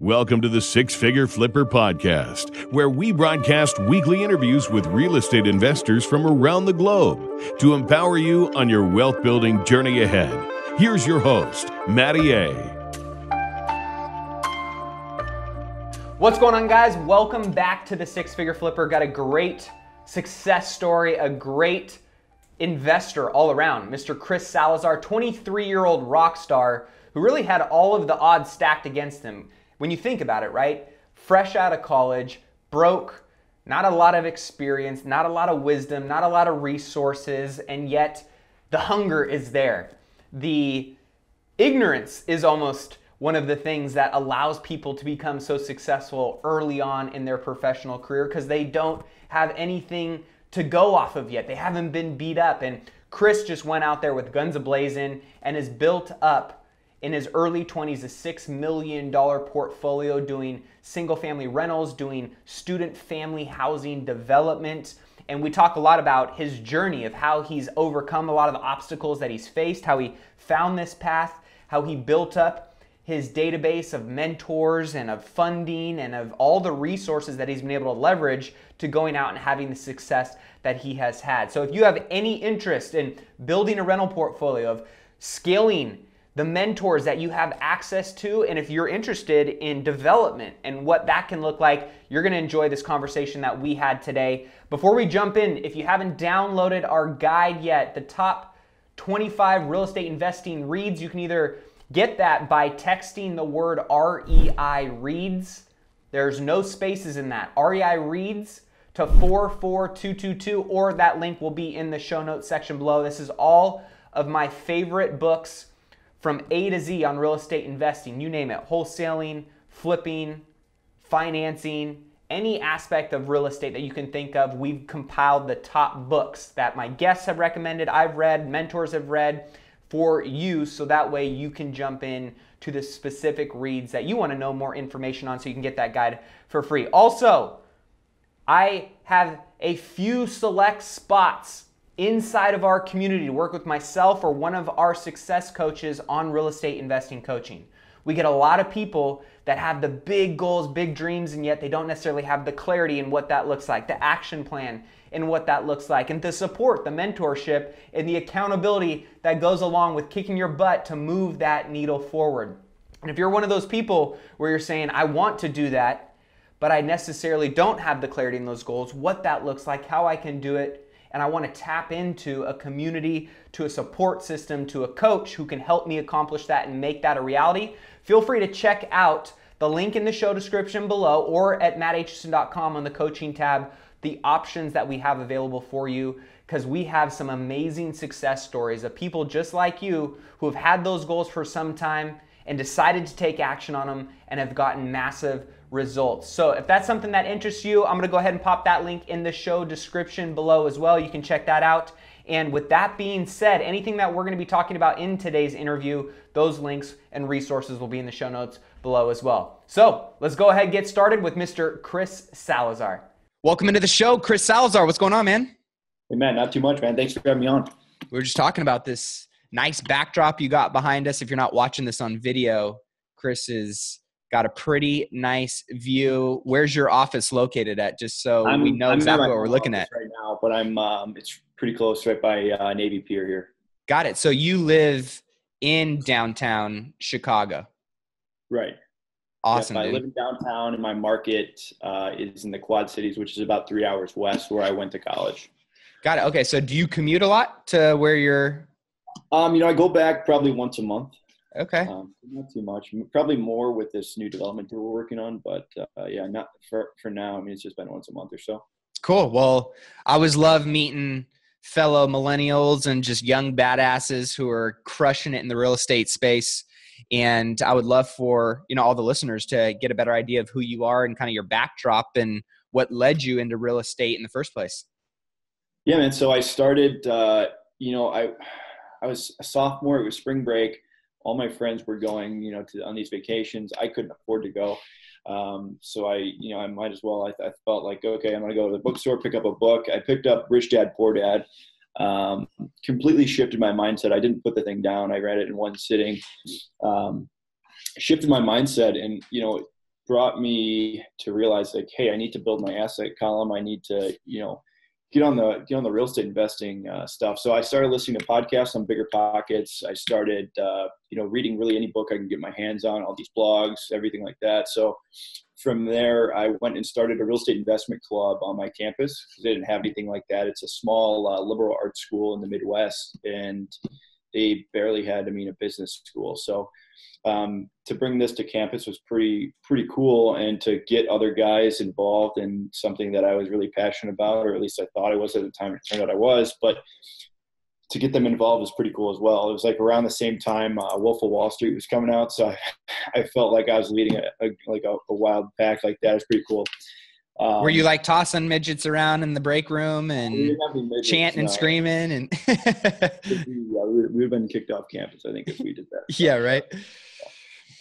Welcome to the Six Figure Flipper Podcast, where we broadcast weekly interviews with real estate investors from around the globe to empower you on your wealth building journey ahead. Here's your host, Matty A. What's going on, guys? Welcome back to the Six Figure Flipper. Got a great success story, a great investor all around. Mr. Chris Salazar, 23-year-old rock star who really had all of the odds stacked against him. When you think about it, right? Fresh out of college, broke, not a lot of experience, not a lot of wisdom, not a lot of resources, and yet the hunger is there. The ignorance is almost one of the things that allows people to become so successful early on in their professional career because they don't have anything to go off of yet. They haven't been beat up. And Chris just went out there with guns a-blazing and has built up in his early 20s a $6 million portfolio doing single-family rentals, doing student family housing development. And we talk a lot about his journey of how he's overcome a lot of the obstacles that he's faced, how he found this path, how he built up his database of mentors and of funding and of all the resources that he's been able to leverage to going out and having the success that he has had. So if you have any interest in building a rental portfolio, of scaling the mentors that you have access to, and if you're interested in development and what that can look like, you're gonna enjoy this conversation that we had today. Before we jump in, if you haven't downloaded our guide yet, the top 25 real estate investing reads, you can either get that by texting the word REI reads. There's no spaces in that. REI reads to 44222, or that link will be in the show notes section below. This is all of my favorite books from A to Z on real estate investing. You name it, wholesaling, flipping, financing, any aspect of real estate that you can think of. We've compiled the top books that my guests have recommended, I've read, mentors have read, for you, so that way you can jump in to the specific reads that you want to know more information on, so you can get that guide for free. Also, I have a few select spots inside of our community to work with myself or one of our success coaches on real estate investing coaching. We get a lot of people that have the big goals, big dreams, and yet they don't necessarily have the clarity in what that looks like, the action plan and what that looks like, and the support, the mentorship, and the accountability that goes along with kicking your butt to move that needle forward. And if you're one of those people where you're saying, I want to do that, but I necessarily don't have the clarity in those goals, what that looks like, how I can do it, and I want to tap into a community, to a support system, to a coach who can help me accomplish that and make that a reality, feel free to check out the link in the show description below or at mattaitchison.com on the coaching tab, the options that we have available for you, because we have some amazing success stories of people just like you who have had those goals for some time and decided to take action on them and have gotten massive results. So if that's something that interests you, I'm gonna go ahead and pop that link in the show description below as well. You can check that out. And with that being said, anything that we're gonna be talking about in today's interview, those links and resources will be in the show notes below as well. So let's go ahead and get started with Mr. Chris Salazar. Welcome into the show, Chris Salazar. What's going on, man? Hey, man, not too much, man. Thanks for having me on. We were just talking about this nice backdrop you got behind us. If you're not watching this on video, Chris has got a pretty nice view. Where's your office located at? Just so we know exactly what we're looking at right now, but it's pretty close, right by Navy Pier here. Got it. So you live in downtown Chicago. Right. Awesome. Yep, I live in downtown, and my market is in the Quad Cities, which is about 3 hours west where I went to college. Got it. Okay. So do you commute a lot to where you're? I go back probably once a month. Okay. Not too much. Probably more with this new development that we're working on, but yeah, not for now. I mean, it's just been once a month or so. Cool. Well, I always love meeting fellow millennials and just young badasses who are crushing it in the real estate space. And I would love for, all the listeners to get a better idea of who you are and kind of your backdrop and what led you into real estate in the first place. Yeah, man. So I started, I was a sophomore. It was spring break. All my friends were going, on these vacations. I couldn't afford to go. So I might as well. I felt like, okay, I'm going to go to the bookstore, pick up a book. I picked up Rich Dad, Poor Dad. Completely shifted my mindset. I didn't put the thing down. I read it in one sitting. Shifted my mindset, and brought me to realize like, hey, I need to build my asset column. I need to, get on the real estate investing stuff. So I started listening to podcasts on Bigger Pockets. I started, reading really any book I can get my hands on, all these blogs, everything like that. So from there, I went and started a real estate investment club on my campus because they didn't have anything like that. It's a small liberal arts school in the Midwest, and they barely had, a business school. So to bring this to campus was pretty cool, and to get other guys involved in something that I was really passionate about, or at least I thought I was at the time. It turned out I was, but to get them involved was pretty cool as well. It was like around the same time Wolf of Wall Street was coming out, so I felt like I was leading a wild pack like that. It was pretty cool. Were you like tossing midgets around in the break room and chanting and screaming? And we would have been kicked off campus, I think, if we did that. Yeah, right.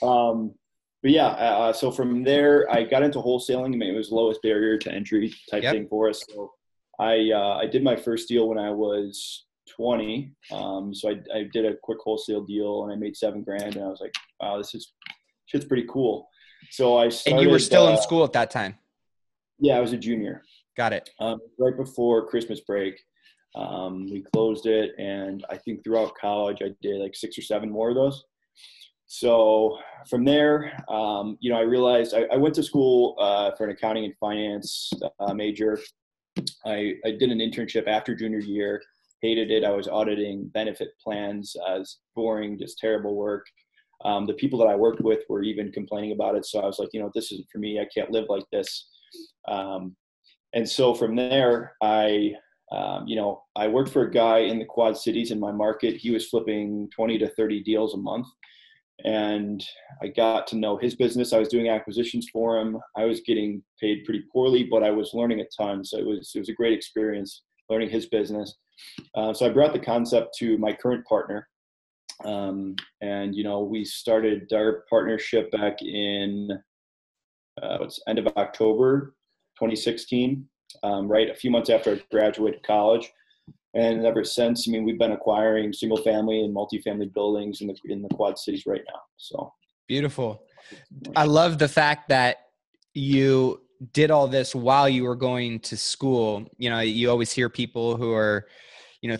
But yeah, so from there, I got into wholesaling. It was lowest barrier to entry type thing for us. So I did my first deal when I was 20. So I did a quick wholesale deal, and I made $7,000, and I was like, wow, shit's pretty cool. So I started. And you were still in school at that time? Yeah, I was a junior. Got it. Right before Christmas break, we closed it, and I think throughout college I did like 6 or 7 more of those. So from there, I realized I went to school for an accounting and finance major. I did an internship after junior year, hated it. I was auditing benefit plans as boring, just terrible work. The people that I worked with were even complaining about it. So I was like, this isn't for me. I can't live like this. And so from there, I worked for a guy in the Quad Cities in my market. He was flipping 20 to 30 deals a month. And I got to know his business. I was doing acquisitions for him. I was getting paid pretty poorly, but I was learning a ton. So it was a great experience learning his business. So I brought the concept to my current partner. And, we started our partnership back in end of October 2016, right a few months after I graduated college. And ever since, we've been acquiring single family and multifamily buildings in the Quad Cities right now. So beautiful. I love the fact that you did all this while you were going to school. You always hear people who are,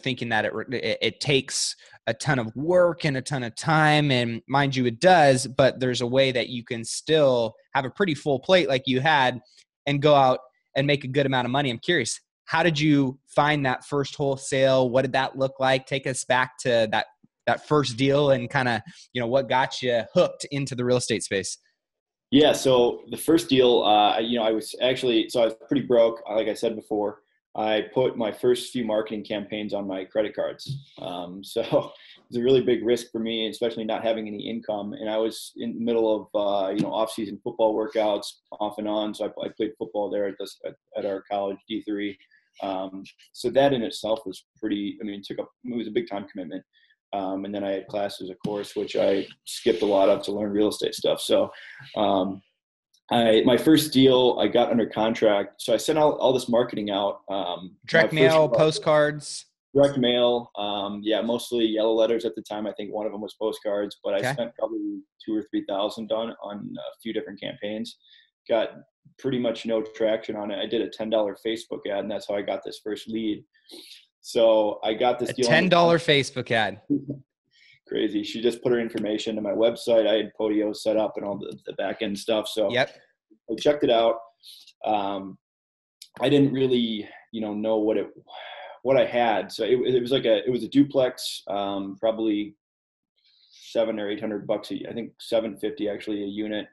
thinking that it takes a ton of work and a ton of time, and mind you, it does, but there's a way that you can still have a pretty full plate like you had and go out and make a good amount of money. I'm curious, how did you find that first wholesale? What did that look like? Take us back to that first deal and kind of, what got you hooked into the real estate space? Yeah. So the first deal, I was pretty broke. Like I said before, I put my first few marketing campaigns on my credit cards. So it was a really big risk for me, especially not having any income. And I was in the middle of, off-season football workouts off and on. So I played football there at our college, D3. So that in itself was it was a big time commitment. And then I had classes, of course, which I skipped a lot of to learn real estate stuff. So, my first deal, I got under contract. So I sent all this marketing out. Direct mail, postcards. Direct mail. Mostly yellow letters at the time. I think one of them was postcards, but I spent probably $2,000 or $3,000 on a few different campaigns. Got pretty much no traction on it. I did a $10 Facebook ad, and that's how I got this first lead. So I got this deal. $10 Facebook ad. Crazy. She just put her information to my website. I had Podio set up and all the back end stuff. So I checked it out. I didn't really, know what I had. So it was a duplex, probably $700 or $800 I think $750 actually a unit.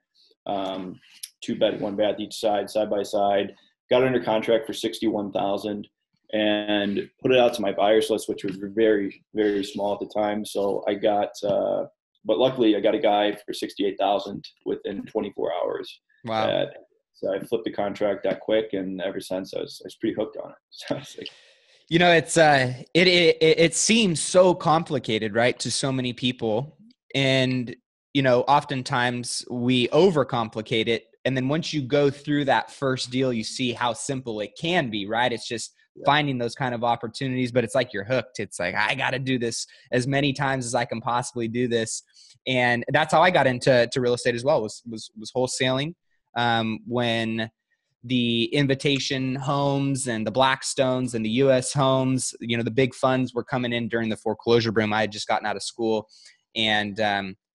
2 bed, 1 bath each side by side. Got under contract for $61,000 and put it out to my buyers list, which was very, very small at the time. So I got, but luckily I got a guy for $68,000 within 24 hours. Wow. So I flipped the contract that quick, and ever since I was pretty hooked on it. So it's like, it seems so complicated, right, to so many people. And, oftentimes we overcomplicate it. And then once you go through that first deal, you see how simple it can be, right? It's just finding those kind of opportunities, but it's like you're hooked. It's like, I got to do this as many times as I can possibly do this. And that's how I got into real estate as well, was wholesaling. when the Invitation Homes and the Blackstones and the US Homes, the big funds were coming in during the foreclosure boom. I had just gotten out of school, and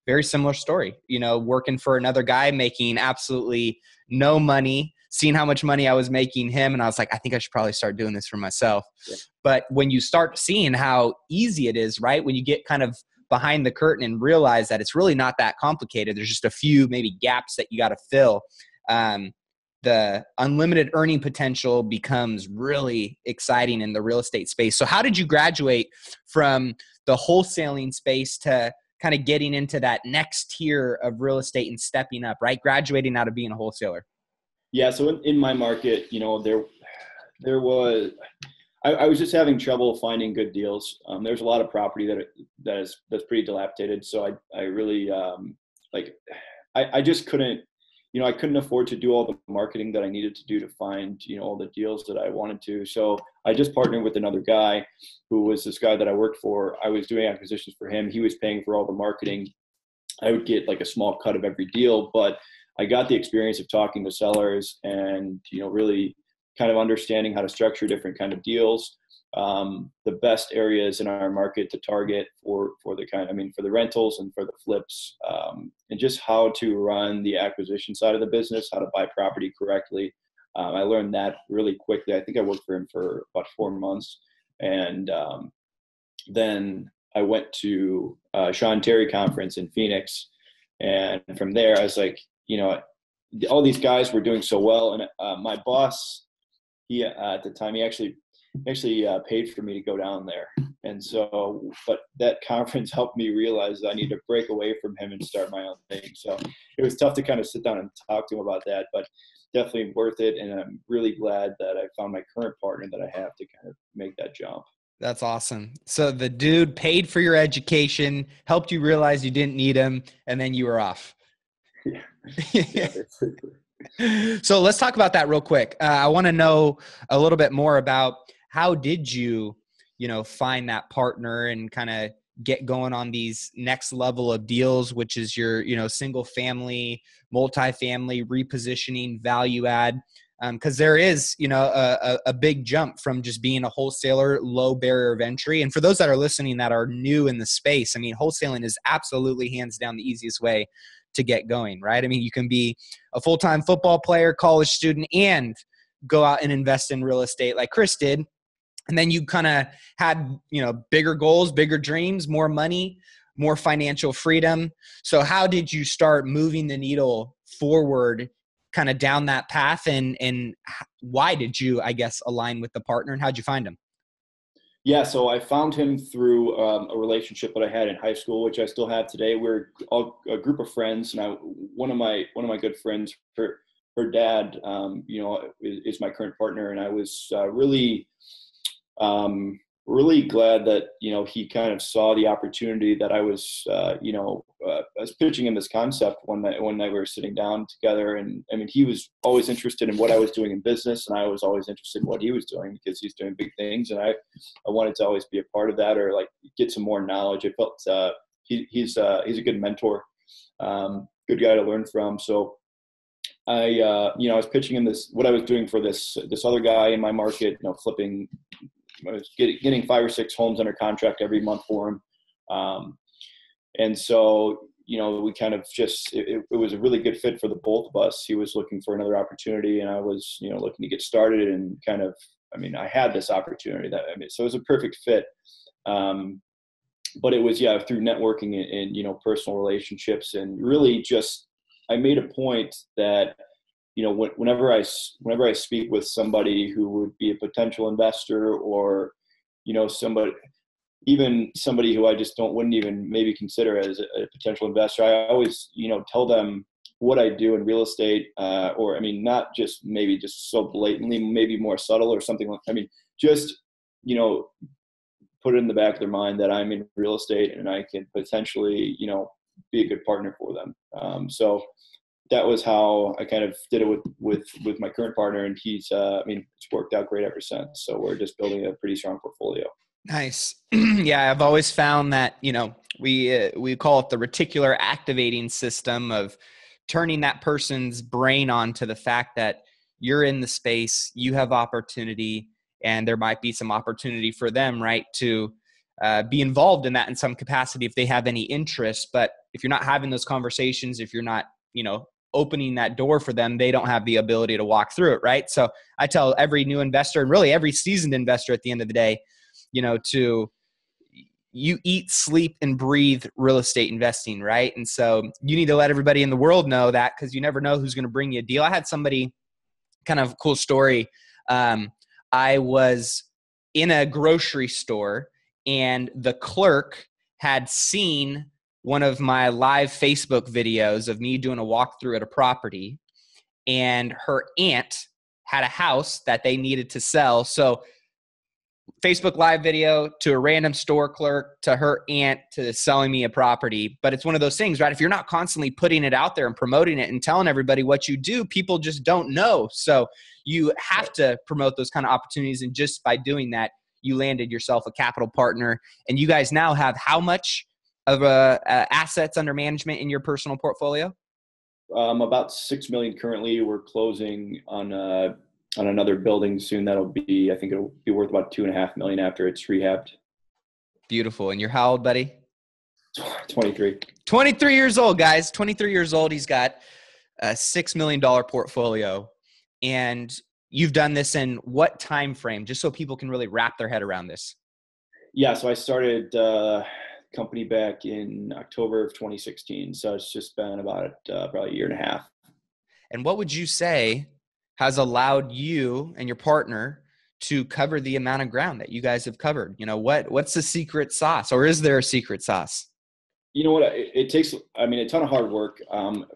very similar story, working for another guy, making absolutely no money, seeing how much money I was making him. And I was like, I think I should probably start doing this for myself. Yeah. But when you start seeing how easy it is, right? When you get kind of behind the curtain and realize that it's really not that complicated, there's just a few maybe gaps that you got to fill. The unlimited earning potential becomes really exciting in the real estate space. So how did you graduate from the wholesaling space to kind of getting into that next tier of real estate and stepping up, right? Graduating out of being a wholesaler. Yeah. So in my market, there was, I was just having trouble finding good deals. There's a lot of property that's pretty dilapidated. So I really, I just couldn't, I couldn't afford to do all the marketing that I needed to do to find, all the deals that I wanted to. So I just partnered with another guy who was this guy that I worked for. I was doing acquisitions for him. He was paying for all the marketing. I would get like a small cut of every deal, but I got the experience of talking to sellers and, really kind of understanding how to structure different kind of deals. The best areas in our market to target for the rentals and for the flips, and just how to run the acquisition side of the business, how to buy property correctly. I learned that really quickly. I think I worked for him for about 4 months. And then I went to Sean Terry conference in Phoenix. And from there, I was like, all these guys were doing so well. And my boss, at the time, he actually paid for me to go down there. And so, but that conference helped me realize that I need to break away from him and start my own thing. So it was tough to kind of sit down and talk to him about that, but definitely worth it. And I'm really glad that I found my current partner that I have to kind of make that jump. That's awesome. So the dude paid for your education, helped you realize you didn't need him, and then you were off. Yeah. So let's talk about that real quick. I want to know a little bit more about how did you, find that partner and kind of get going on these next level of deals, which is your, single family, multifamily, repositioning, value add. Because there is, a big jump from just being a wholesaler, low barrier of entry. And for those that are listening that are new in the space, wholesaling is absolutely hands down the easiest way to get going, right? You can be a full-time football player, college student, and go out and invest in real estate like Chris did. And then you kind of had, bigger goals, bigger dreams, more money, more financial freedom. So how did you start moving the needle forward kind of down that path, and why did you, align with the partner, and how'd you find him? Yeah, so I found him through a relationship that I had in high school, which I still have today. We're all a group of friends, and one of my good friends, her dad, is my current partner, and I was really glad that he kind of saw the opportunity that I was I was pitching him this concept one night we were sitting down together, and he was always interested in what I was doing in business, and I was always interested in what he was doing because he's doing big things, and I wanted to always be a part of that or like get some more knowledge. I felt he's a good mentor, good guy to learn from. So I was pitching him what I was doing for this other guy in my market, flipping. I was getting 5 or 6 homes under contract every month for him. And so, we kind of just, it was a really good fit for the both of us. He was looking for another opportunity, and I was, looking to get started, and kind of, I had this opportunity so it was a perfect fit. But it was, through networking and personal relationships, and really just, I made a point that, whenever I speak with somebody who would be a potential investor, or, somebody who I just wouldn't even maybe consider as a potential investor, I always, tell them what I do in real estate, or, not just maybe just so blatantly, maybe more subtle or something like, just, put it in the back of their mind that I'm in real estate and I can potentially, be a good partner for them. So that was how I kind of did it with my current partner, and he's, it's worked out great ever since. So we're just building a pretty strong portfolio. Nice. Yeah. I've always found that, we call it the reticular activating system of turning that person's brain on to the fact that you're in the space, you have opportunity, and there might be some opportunity for them, right, to be involved in that in some capacity if they have any interest. But if you're not having those conversations, if you're not, opening that door for them, they don't have the ability to walk through it, right? So I tell every new investor, and really every seasoned investor at the end of the day, you eat, sleep, and breathe real estate investing, right? And so you need to let everybody in the world know that, because you never know who's going to bring you a deal. I had somebody, kind of cool story. I was in a grocery store, and the clerk had seen one of my live Facebook videos of me doing a walkthrough at a property, and her aunt had a house that they needed to sell. So Facebook live video to a random store clerk to her aunt to selling me a property. But it's one of those things, right? If you're not constantly putting it out there and promoting it and telling everybody what you do, people just don't know. So you have to promote those kind of opportunities. And just by doing that, you landed yourself a capital partner. And you guys now have how much of assets under management in your personal portfolio? About 6 million currently. We're closing on another building soon. I think it'll be worth about 2.5 million after it's rehabbed. Beautiful. And you're how old, buddy? 23. 23 years old, guys. 23 years old. He's got a $6 million portfolio. And you've done this in what time frame, just so people can really wrap their head around this? Yeah. So I started company back in October of 2016. So it's just been about probably a year and a half. And what would you say has allowed you and your partner to cover the amount of ground that you guys have covered? What's the secret sauce, or is there a secret sauce? You know what? It takes, a ton of hard work.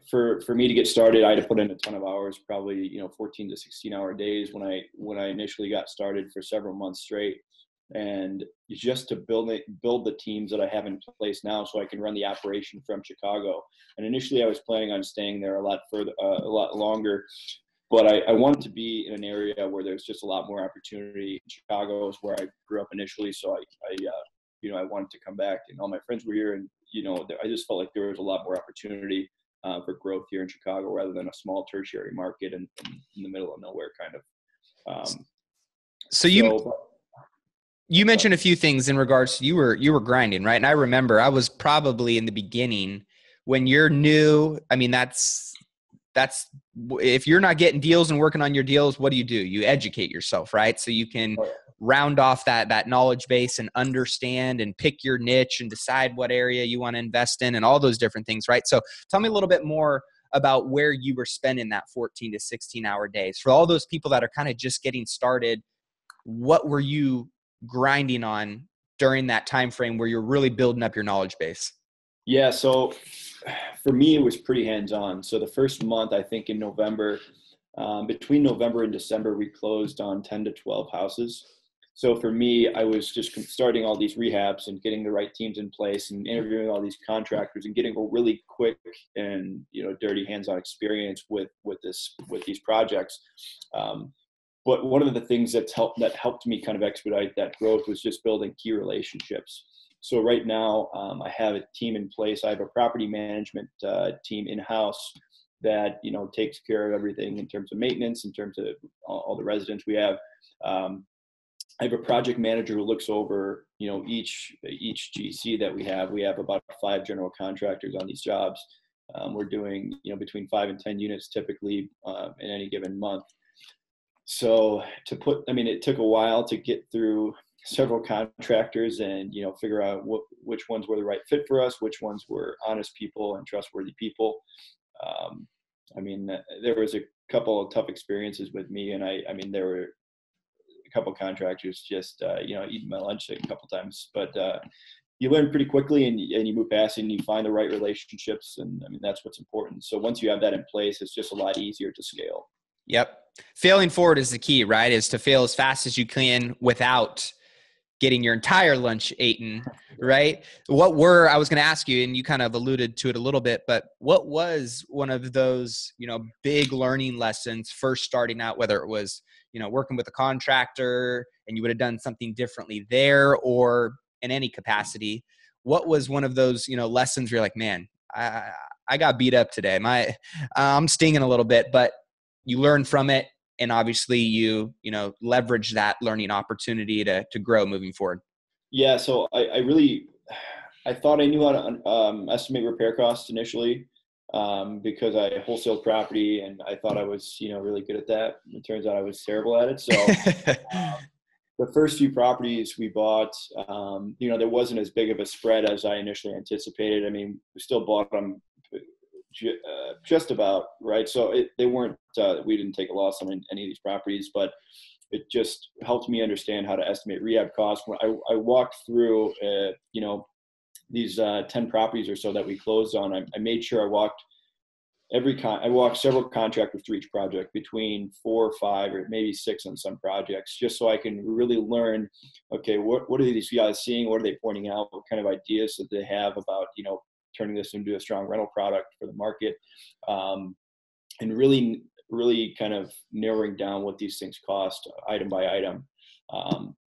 For me to get started, I had to put in a ton of hours, probably, 14 to 16 hour days when I initially got started for several months straight. And just to build the teams that I have in place now, so I can run the operation from Chicago. And initially I was planning on staying there a lot longer, but I wanted to be in an area where there's just a lot more opportunity. Chicago is where I grew up initially. So I wanted to come back, and all my friends were here, and, I just felt like there was a lot more opportunity for growth here in Chicago rather than a small tertiary market in the middle of nowhere kind of. You mentioned a few things in regards to you were grinding, right? And I remember I was probably in the beginning when you're new. That's if you're not getting deals and working on your deals, what do? You educate yourself, right? So you can round off that knowledge base and understand and pick your niche and decide what area you want to invest in and all those different things, right? So tell me a little bit more about where you were spending that 14 to 16 hour days. For all those people that are kind of just getting started, what were you grinding on during that time frame where you're really building up your knowledge base? Yeah, so for me, it was pretty hands-on. So the first month, I think in November, between November and December, we closed on 10 to 12 houses. So for me, I was just starting all these rehabs and getting the right teams in place and interviewing all these contractors and getting a really quick and dirty hands-on experience with these projects. But one of the things that helped me kind of expedite that growth was just building key relationships. So right now, I have a team in place. I have a property management team in-house that takes care of everything in terms of maintenance, in terms of all the residents we have. I have a project manager who looks over each GC that we have. We have about 5 general contractors on these jobs. We're doing between 5 and 10 units typically in any given month. So it took a while to get through several contractors and, figure out which ones were the right fit for us, which ones were honest people and trustworthy people. There was a couple of tough experiences with me, and there were a couple of contractors just, eating my lunch a couple of times, but you learn pretty quickly and you move past it and you find the right relationships. And that's what's important. So once you have that in place, it's just a lot easier to scale. Yep. Failing forward is the key, right? Is to fail as fast as you can without getting your entire lunch eaten, right? I was going to ask you, and you kind of alluded to it a little bit, but what was one of those, big learning lessons first starting out, whether it was, working with a contractor and you would have done something differently there or in any capacity? What was one of those, lessons where you're like, man, I got beat up today. I'm stinging a little bit, but you learn from it. And obviously you leverage that learning opportunity to grow moving forward. Yeah. So I thought I knew how to estimate repair costs initially, because I wholesaled property and I thought I was, really good at that. It turns out I was terrible at it. So the first few properties we bought, there wasn't as big of a spread as I initially anticipated. I mean, we still bought them just about, right? So they weren't, we didn't take a loss on any of these properties, but it just helped me understand how to estimate rehab costs. When I walked through, these 10 properties or so that we closed on, I made sure I walked several contractors through each project, between 4 or 5 or maybe 6 on some projects, just so I can really learn, okay, what are these guys seeing? What are they pointing out? What kind of ideas that they have about, turning this into a strong rental product for the market, and really kind of narrowing down what these things cost item by item.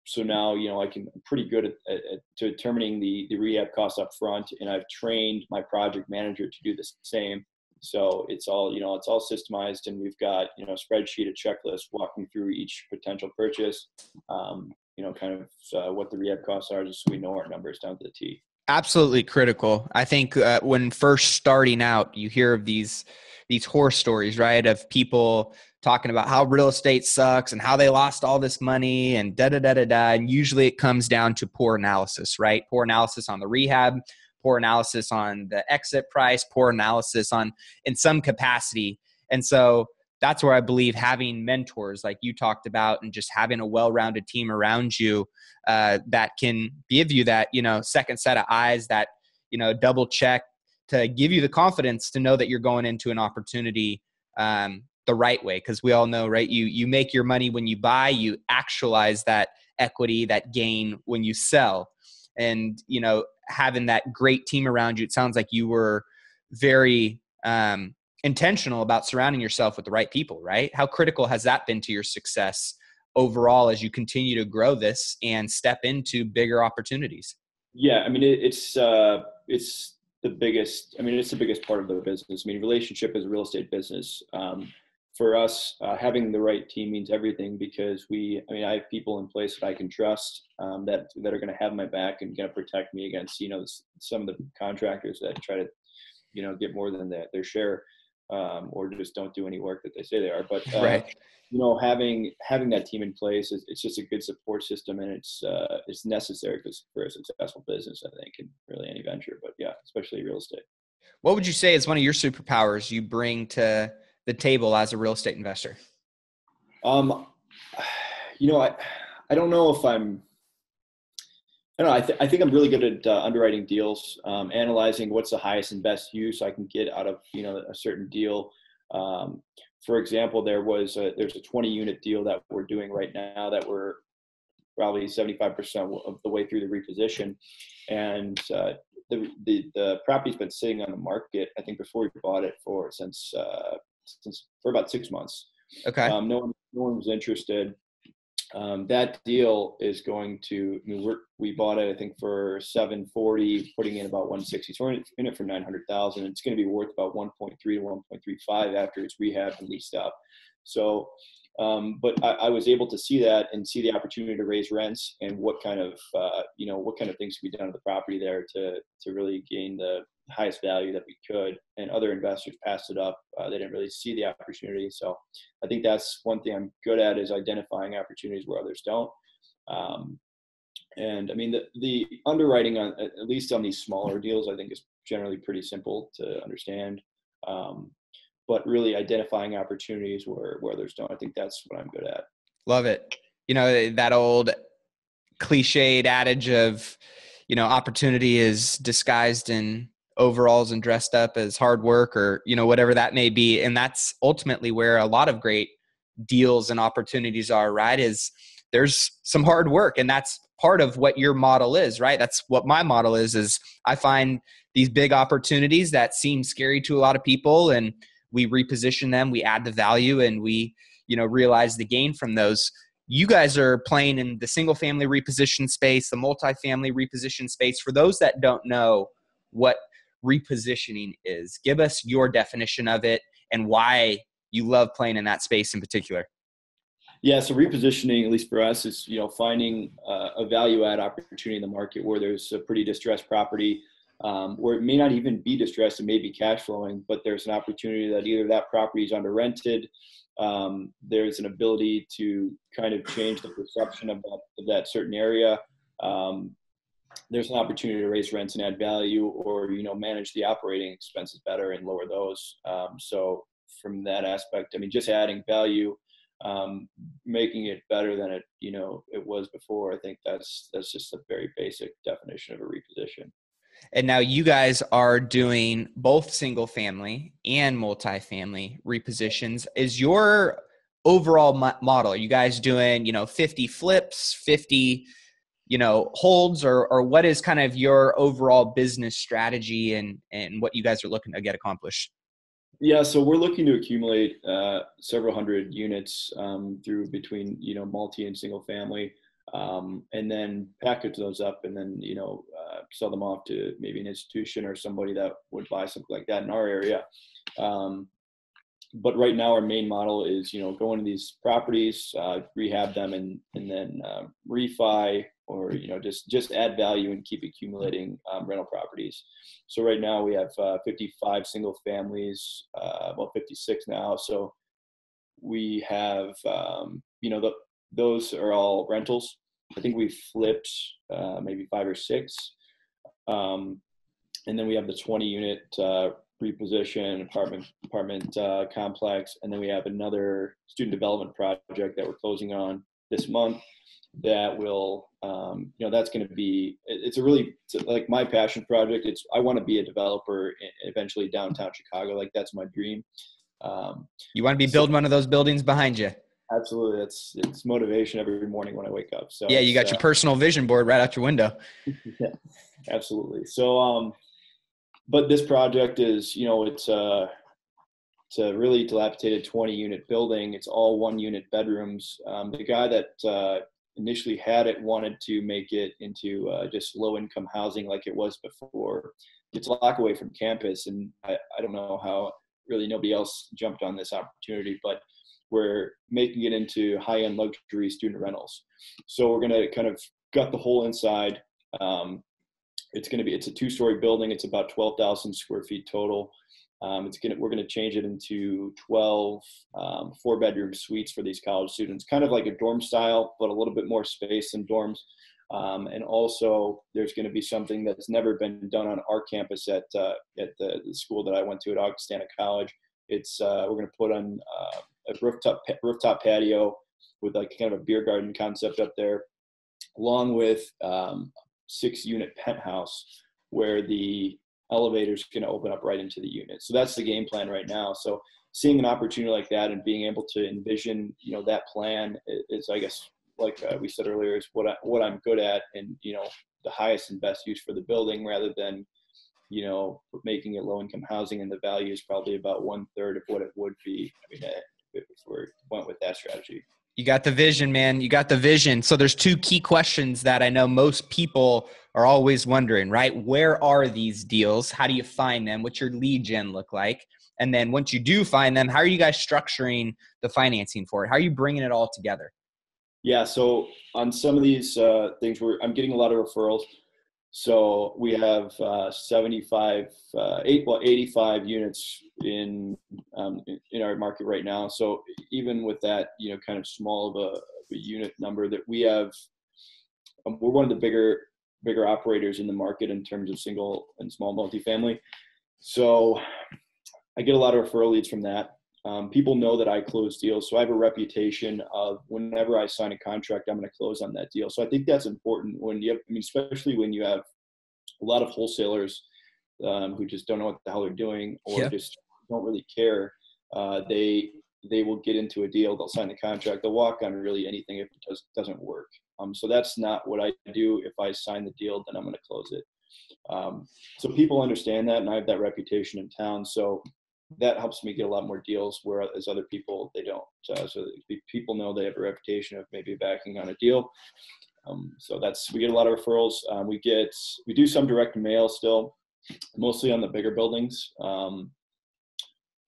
So now, I'm pretty good at determining the rehab costs up front, and I've trained my project manager to do the same. So it's all systemized, and we've got, a spreadsheet, a checklist walking through each potential purchase, what the rehab costs are, just so we know our numbers down to the T. Absolutely critical. I think when first starting out, you hear of these horror stories, right? Of people talking about how real estate sucks and how they lost all this money and da-da-da-da-da. And usually it comes down to poor analysis, right? Poor analysis on the rehab, poor analysis on the exit price, poor analysis in some capacity. And so that's where I believe having mentors like you talked about, and just having a well-rounded team around you that can give you that, second set of eyes, that, double check, to give you the confidence to know that you're going into an opportunity the right way. Because we all know, right? You make your money when you buy, you actualize that equity, that gain when you sell. And, having that great team around you, it sounds like you were very intentional about surrounding yourself with the right people, right? How critical has that been to your success overall as you continue to grow this and step into bigger opportunities? Yeah. I mean, it's the biggest part of the business. I mean, relationship is a real estate business. For us, having the right team means everything, because I have people in place that I can trust, that are going to have my back and going to protect me against, some of the contractors that try to, get more than their share, or just don't do any work that they say they are. But, right. Having that team in place, it's just a good support system, and it's necessary for a successful business, I think, in really any venture, but yeah, especially real estate. What would you say is one of your superpowers you bring to the table as a real estate investor? I don't know if I think I'm really good at underwriting deals, analyzing what's the highest and best use I can get out of, a certain deal. For example, there's a 20 unit deal that we're doing right now that we're probably 75% of the way through the reposition. And the property's been sitting on the market, I think, before we bought it for about 6 months. Okay. No one was interested. That deal is going to, we bought it, I think, for $740, putting in about $160. So we're in it for $900,000. It's going to be worth about $1.3 to $1.35 after it's rehabbed and leased up. So, but I was able to see that and see the opportunity to raise rents, and what kind of things could be done to the property there to really gain the highest value that we could. And other investors passed it up. They didn't really see the opportunity. So I think that's one thing I'm good at, is identifying opportunities where others don't. And I mean, the underwriting on, at least on these smaller deals, I think is generally pretty simple to understand. But really identifying opportunities where others don't, I think that's what I'm good at. Love it. That old cliched adage of, opportunity is disguised in overalls and dressed up as hard work, or, whatever that may be. And that's ultimately where a lot of great deals and opportunities are, right? Is there's some hard work, and that's part of what your model is, right? That's what my model is I find these big opportunities that seem scary to a lot of people, and we reposition them, we add the value, and we, realize the gain from those. You guys are playing in the single family reposition space, the multifamily reposition space. For those that don't know what repositioning is. Give us your definition of it and why you love playing in that space in particular. Yeah, so repositioning, at least for us, is finding a value add opportunity in the market where there's a pretty distressed property, where it may not even be distressed, it may be cash flowing, but there's an opportunity that either that property is under rented, there's an ability to kind of change the perception of that certain area. There's an opportunity to raise rents and add value, or manage the operating expenses better and lower those. So from that aspect, I mean, just adding value, making it better than it was before. I think that's just a very basic definition of a reposition. And now you guys are doing both single family and multifamily repositions. Is your overall model, are you guys doing 50 flips, 50 holds, or what is kind of your overall business strategy and what you guys are looking to get accomplished? Yeah, so we're looking to accumulate several hundred units through between multi and single family, and then package those up and then sell them off to maybe an institution or somebody that would buy something like that in our area. But right now our main model is go into these properties, rehab them, and then refi, or just add value and keep accumulating rental properties. So right now we have 55 single families, well 56 now. So we have those are all rentals. I think we've flipped maybe 5 or 6, and then we have the 20 unit reposition apartment complex, and then we have another student development project that we're closing on this month that will that's going to be, it's like my passion project. I want to be a developer eventually downtown Chicago. Like that's my dream. You want to be building one of those buildings behind you. Absolutely. It's motivation every morning when I wake up. So yeah, you got your personal vision board right out your window. Yeah, absolutely. So but this project is it's a really dilapidated 20 unit building. It's all 1 unit bedrooms. The guy that initially had it wanted to make it into just low income housing like it was before. It's a block away from campus, and I don't know how really nobody else jumped on this opportunity, but we're making it into high-end luxury student rentals. So we're going to kind of gut the whole inside. It's a 2-story building. It's about 12,000 square feet total. We're going to change it into 12 4-bedroom suites for these college students, kind of like a dorm style, but a little bit more space than dorms. And also there's going to be something that's never been done on our campus at the school that I went to at Augustana College. We're going to put on a rooftop patio with like kind of a beer garden concept up there, along with 6-unit penthouse where the elevator is going to open up right into the unit. So that's the game plan right now. So seeing an opportunity like that and being able to envision, that plan is, I guess, like we said earlier, is what I'm good at, and the highest and best use for the building, rather than making it low income housing, and the value is probably about 1/3 of what it would be. I mean, if we went with that strategy. You got the vision, man. You got the vision. So there's 2 key questions that I know most people are always wondering, right? Where are these deals? How do you find them? What's your lead gen look like? And then once you do find them, how are you guys structuring the financing for it? How are you bringing it all together? Yeah. So on some of these things, I'm getting a lot of referrals. So we have 85 units in our market right now. So even with that, kind of small of a unit number that we have, we're one of the bigger operators in the market in terms of single and small multifamily. So I get a lot of referral leads from that. People know that I close deals, so I have a reputation of whenever I sign a contract, I'm going to close on that deal. So I think that's important especially when you have a lot of wholesalers who just don't know what the hell they're doing, or just don't really care. They will get into a deal, they'll sign the contract, they'll walk on really anything if it doesn't work. So that's not what I do. If I sign the deal, then I'm going to close it. So people understand that, and I have that reputation in town. So that helps me get a lot more deals, whereas other people, they don't. So people know they have a reputation of maybe backing on a deal. So we get a lot of referrals. We do some direct mail still. mostly on the bigger buildings.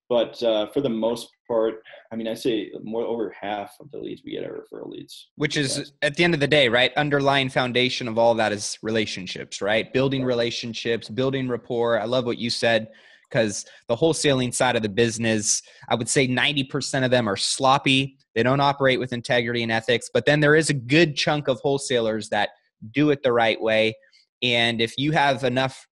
But for the most part, I mean, I say more over half of the leads we get are referral leads. Which is at the end of the day, right? Underlying foundation of all that is relationships, right? Building relationships, building rapport. I love what you said, because the wholesaling side of the business, I would say 90% of them are sloppy. They don't operate with integrity and ethics, but then there is a good chunk of wholesalers that do it the right way. And if you have enough,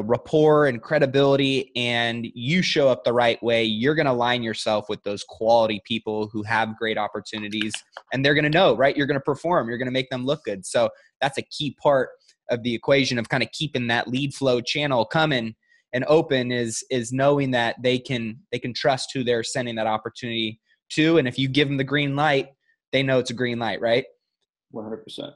rapport and credibility, and you show up the right way, you're going to align yourself with those quality people who have great opportunities, and they're going to know, right? You're going to perform, you're going to make them look good. So that's a key part of the equation of kind of keeping that lead flow channel coming and open, is knowing that they can trust who they're sending that opportunity to. And if you give them the green light, they know it's a green light, right? 100%.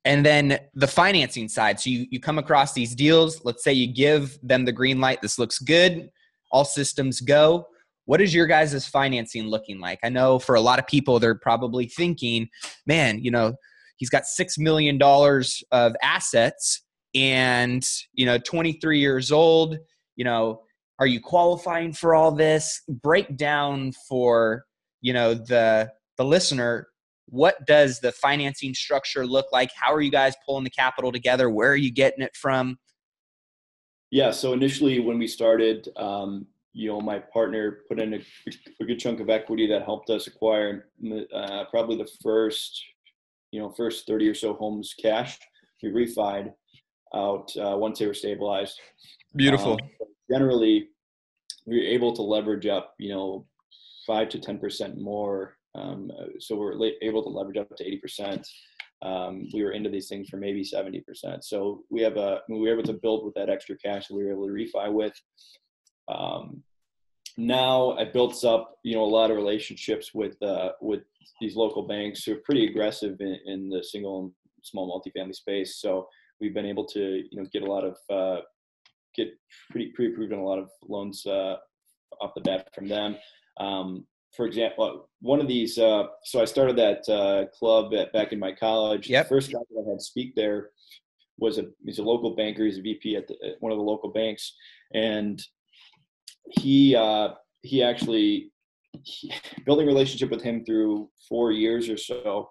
And then the financing side. So you come across these deals. Let's say you give them the green light. This looks good. All systems go. What is your guys' financing looking like? I know for a lot of people, they're probably thinking, man, he's got $6 million of assets and, 23 years old. Are you qualifying for all this? Break down for, the listener, what does the financing structure look like? How are you guys pulling the capital together? Where are you getting it from? Yeah. So initially when we started, my partner put in a good chunk of equity that helped us acquire probably the first 30 or so homes cash. We refied out once they were stabilized. Beautiful. Generally, we were able to leverage up, 5 to 10% more. So we're able to leverage up to 80%. We were into these things for maybe 70%. So we were able to build with that extra cash that we were able to refi with. Now I built up, a lot of relationships with these local banks who are pretty aggressive in the single and small multifamily space. So we've been able to, get a lot of, get pre-approved on a lot of loans off the bat from them. For example, one of these, so I started that club back in my college. Yep. The first guy that I had speak there he's a local banker. He's a VP at one of the local banks. And he actually, building a relationship with him through 4 years or so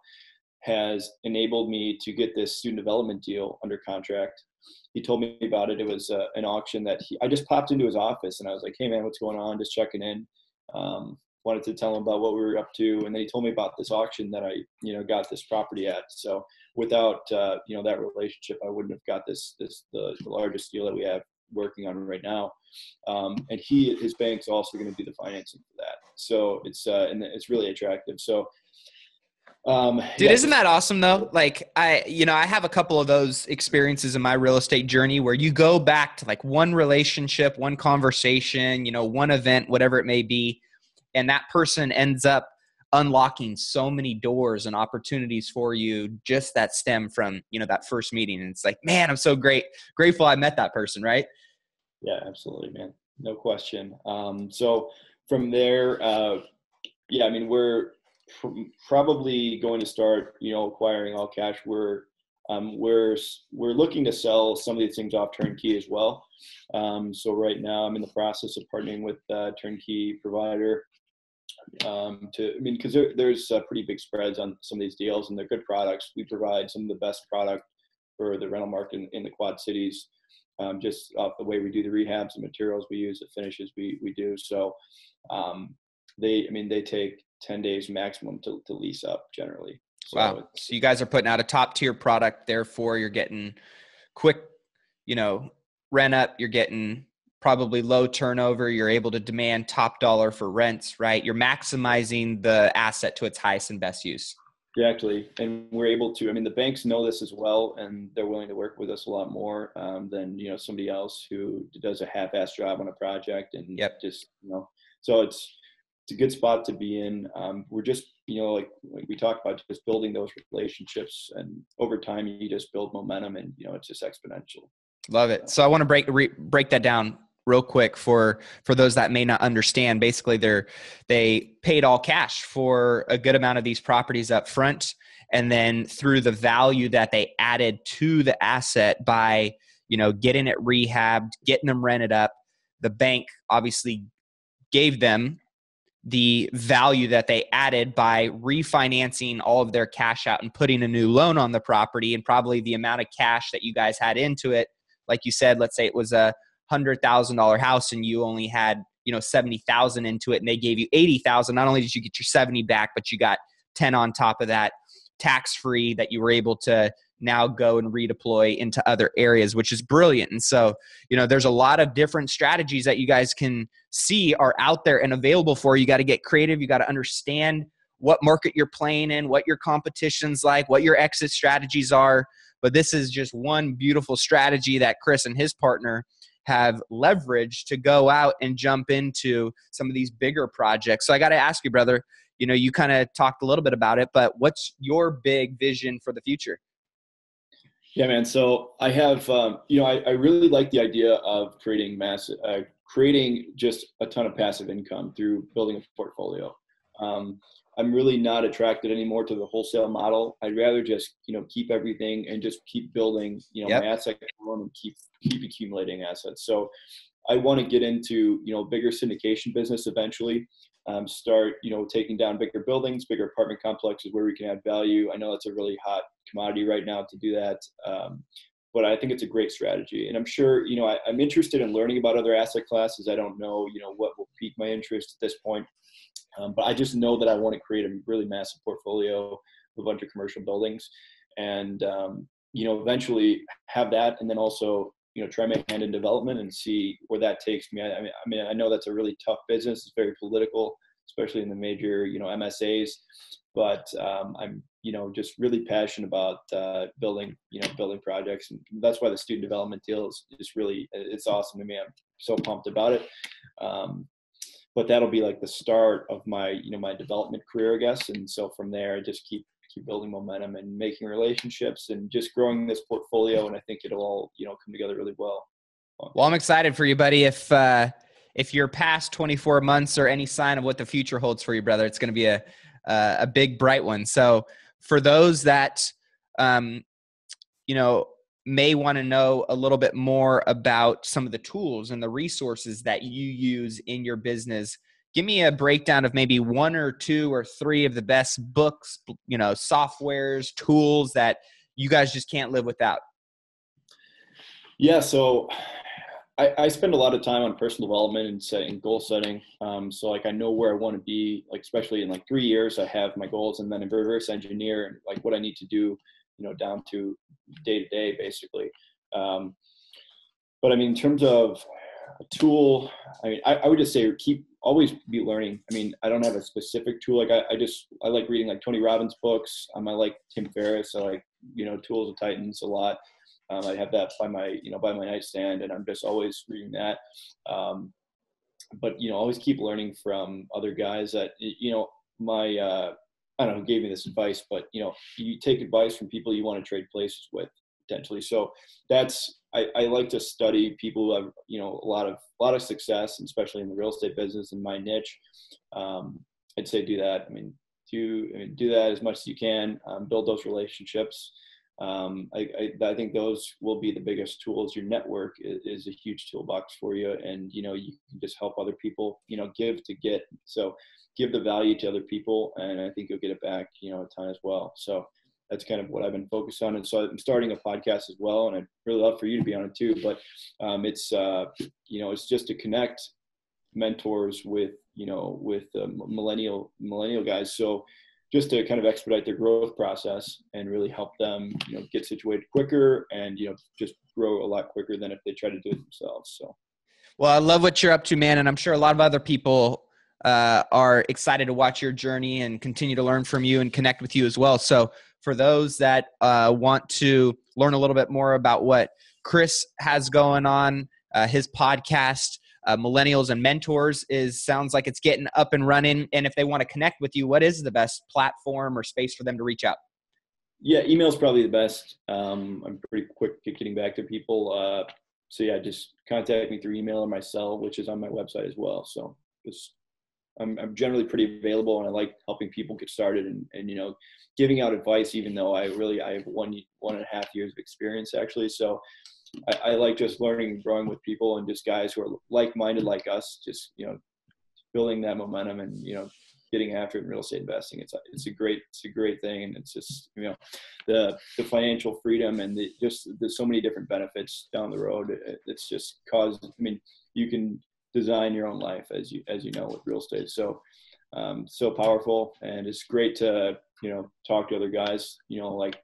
has enabled me to get this student development deal under contract. He told me about it. It was an auction that I just popped into his office and I was like, hey man, what's going on? Just checking in. Wanted to tell him about what we were up to. And then he told me about this auction that I, got this property at. So without, that relationship, I wouldn't have got the largest deal that we have working on right now. And his bank's also going to do the financing for that. So and it's really attractive. So, dude, isn't that awesome though? Like I have a couple of those experiences in my real estate journey where you go back to like one relationship, one conversation, one event, whatever it may be. And that person ends up unlocking so many doors and opportunities for you just that stem from, that first meeting. And it's like, man, I'm so grateful I met that person, right? Yeah, absolutely, man. No question. So from there, we're probably going to start, acquiring all cash. We're looking to sell some of these things off turnkey as well. So right now I'm in the process of partnering with a turnkey provider because there's pretty big spreads on some of these deals and they're good products. We provide some of the best product for the rental market in the Quad Cities, just off the way we do the rehabs, the materials we use, the finishes we do. So they take 10 days maximum to lease up generally. So wow. So you guys are putting out a top tier product. Therefore you're getting quick, rent up, you're getting probably low turnover. You're able to demand top dollar for rents, right? You're maximizing the asset to its highest and best use. Yeah, actually. And we're able to, the banks know this as well, and they're willing to work with us a lot more than, somebody else who does a half-ass job on a project and so it's a good spot to be in. We're just, like we talked about, just building those relationships, and over time you just build momentum and, it's just exponential. Love it. So I want to break that down real quick for those that may not understand. Basically, they paid all cash for a good amount of these properties up front, and then through the value that they added to the asset by getting it rehabbed, getting them rented up. The bank obviously gave them the value that they added by refinancing all of their cash out and putting a new loan on the property, and probably the amount of cash that you guys had into it. Like you said, let's say it was a $100,000 house and you only had, 70,000 into it, and they gave you 80,000. Not only did you get your 70 back, but you got 10 on top of that, tax-free, that you were able to now go and redeploy into other areas, which is brilliant. And so, there's a lot of different strategies that you guys can see are out there and available for you. You got to get creative. You got to understand what market you're playing in, what your competition's like, what your exit strategies are. But this is just one beautiful strategy that Chris and his partner have leveraged to go out and jump into some of these bigger projects. So I got to ask you, brother, you kind of talked a little bit about it, but what's your big vision for the future? Yeah, man. So I have, I really like the idea of creating just a ton of passive income through building a portfolio. I'm really not attracted anymore to the wholesale model. I'd rather just, keep everything and just keep building, Yep. my asset and keep accumulating assets. So I want to get into, bigger syndication business eventually. Start, taking down bigger buildings, bigger apartment complexes where we can add value. I know that's a really hot commodity right now to do that. But I think it's a great strategy. And I'm sure, I'm interested in learning about other asset classes. I don't know, what will pique my interest at this point. But I just know that I want to create a really massive portfolio of a bunch of commercial buildings and, eventually have that. And then also, try my hand in development and see where that takes me. I know that's a really tough business. It's very political, especially in the major, MSAs. But I'm, just really passionate about building projects. And that's why the student development deal is really, it's awesome to me. I'm so pumped about it. But that'll be like the start of my, my development career, I guess. And so from there, I just keep building momentum and making relationships and just growing this portfolio. And I think it'll all, come together really well. Well, I'm excited for you, buddy. If you're past 24 months or any sign of what the future holds for you, brother, it's going to be a big, bright one. So for those that, may want to know a little bit more about some of the tools and the resources that you use in your business, give me a breakdown of maybe one or two or three of the best books, softwares, tools that you guys just can't live without. Yeah. So I spend a lot of time on personal development and goal setting. So like I know where I want to be, like especially in like 3 years, I have my goals, and then I reverse engineer like what I need to do, down to day to day, basically. But I mean, in terms of a tool, I would just say always be learning. I don't have a specific tool. Like I like reading like Tony Robbins books. I like Tim Ferriss. I like, Tools of Titans a lot. I have that by my nightstand, and I'm just always reading that. But, always keep learning from other guys that, I don't know who gave me this advice, but you take advice from people you want to trade places with potentially. So I like to study people who have, a lot of success, and especially in the real estate business in my niche. I'd say do that. Do that as much as you can, build those relationships. I think those will be the biggest tools. Your network is a huge toolbox for you. And, you can just help other people, give to get. So give the value to other people, and I think you'll get it back, a ton as well. So that's kind of what I've been focused on. And so I'm starting a podcast as well, and I'd really love for you to be on it too. But it's just to connect mentors with millennial guys. So just to kind of expedite their growth process and really help them, get situated quicker and, just grow a lot quicker than if they try to do it themselves. So. Well, I love what you're up to, man. And I'm sure a lot of other people are excited to watch your journey and continue to learn from you and connect with you as well. So for those that want to learn a little bit more about what Chris has going on, his podcast, Millennials and Mentors, sounds like it's getting up and running. And if they want to connect with you, what is the best platform or space for them to reach out? Yeah, email is probably the best. I'm pretty quick at getting back to people. So yeah, just contact me through email or my cell, which is on my website as well. So I'm generally pretty available, and I like helping people get started and giving out advice, even though I have 1.5 years of experience actually. So I like just learning and growing with people and just guys who are like-minded like us, just, building that momentum and, getting after it in real estate investing. It's a great thing. And it's just, the financial freedom and there's so many different benefits down the road. It's just you can design your own life as you know, with real estate. So, so powerful, and it's great to, talk to other guys,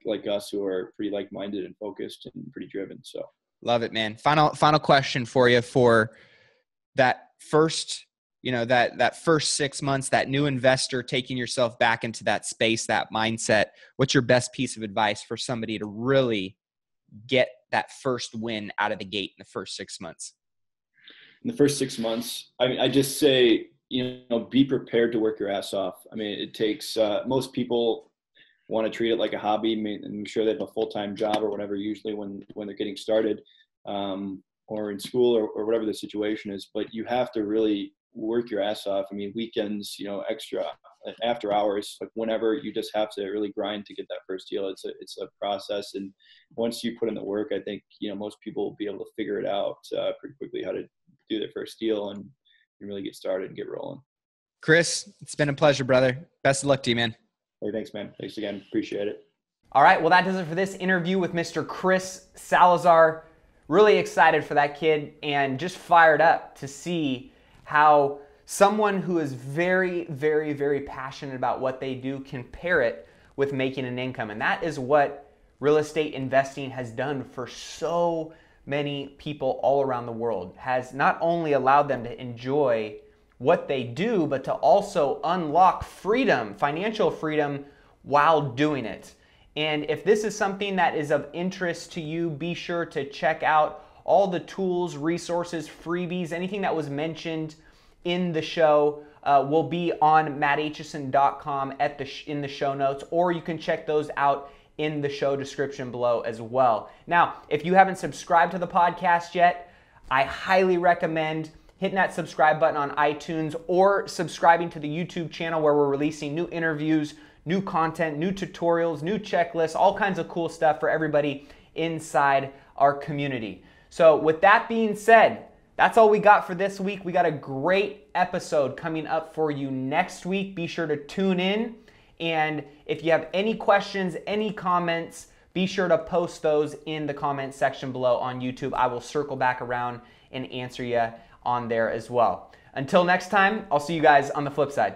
like us who are pretty like-minded and focused and pretty driven. So love it, man. Final question for you for that first, that first 6 months, that new investor, taking yourself back into that space, that mindset. What's your best piece of advice for somebody to really get that first win out of the gate in the first 6 months? In the first 6 months, I just say, be prepared to work your ass off. It takes, most people want to treat it like a hobby. I'm sure they have a full-time job or whatever, usually when they're getting started, or in school or whatever the situation is, but you have to really work your ass off. Weekends, extra after hours, like whenever, you just have to really grind to get that first deal. It's a process. And once you put in the work, I think, most people will be able to figure it out pretty quickly how to do their first deal and really get started and get rolling. Chris, it's been a pleasure, brother. Best of luck to you, man. Hey, thanks, man. Thanks again. Appreciate it. All right, well, that does it for this interview with Mr. Chris Salazar. Really excited for that kid and just fired up to see how someone who is very, very, very passionate about what they do can pair it with making an income. And that is what real estate investing has done for so many people all around the world. Has not only allowed them to enjoy what they do, but to also unlock freedom, financial freedom, while doing it. And if this is something that is of interest to you, be sure to check out all the tools, resources, freebies, anything that was mentioned in the show will be on mattaitchison.com in the show notes, or you can check those out in the show description below as well. Now, if you haven't subscribed to the podcast yet, I highly recommend hitting that subscribe button on iTunes or subscribing to the YouTube channel, where we're releasing new interviews, new content, new tutorials, new checklists, all kinds of cool stuff for everybody inside our community. So with that being said, that's all we got for this week. We got a great episode coming up for you next week. Be sure to tune in. And if you have any questions, any comments, be sure to post those in the comment section below on YouTube. I will circle back around and answer you on there as well. Until next time, I'll see you guys on the flip side.